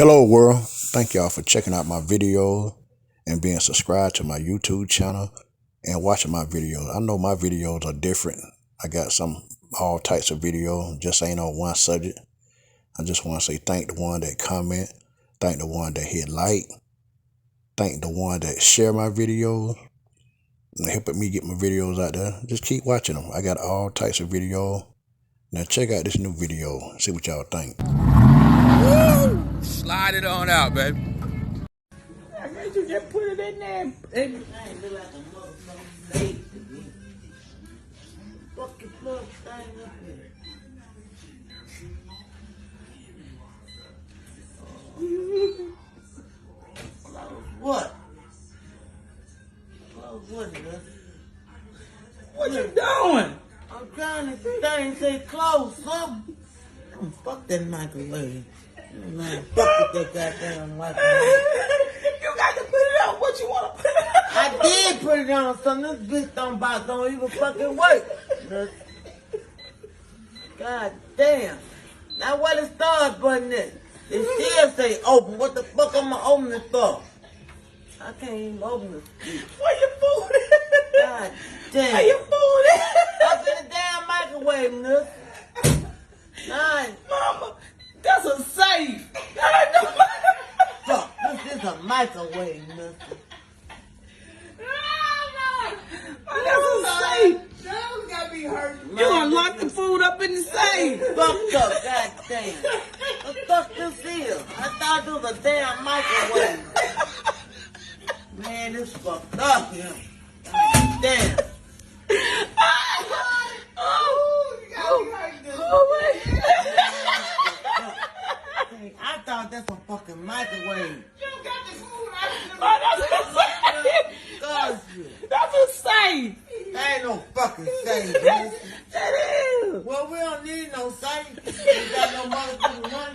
Hello world, thank y'all for checking out my videos and being subscribed to my YouTube channel and watching my videos. I know my videos are different. I got all types of videos, just ain't on one subject. I just want to say thank the one that comment, thank the one that hit like, thank the one that share my videos and helping me get my videos out there. Just keep watching them. I got all types of videos. Now check out this new video, see what y'all think. Woo! Slide it on out, baby. I guess you just put it in there. Everything look like a motherfucking baby. Fuck your plug thing up there. Close what? Close what, nigga? What you doing? I'm trying to thing say close something. Fuck that microwave. Man, fuck with that goddamn microwave. You got to put it on. What you want to put it on? I did put it on something. This bitch don't even fucking work. God damn. Now what the start button is? It still say open. What the fuck am I opening it for? I can't even open it. Where your food is? God damn. Where your food is? Up in the damn microwave, nigga. Nine. Mama, that's a safe. That ain't no fuck, this is a microwave, mister. Oh, that's a safe. That gotta be hurt. You gonna lock the food up in the safe. Fucked up, goddamn. What the fuck this is? I thought it was a damn microwave. Man, this fucked up here. Damn. I thought that's a fucking microwave. You got the food out of the That's a safe. That ain't no fucking safe, man. That is. Well, we don't need no safe. We got no motherfucking money.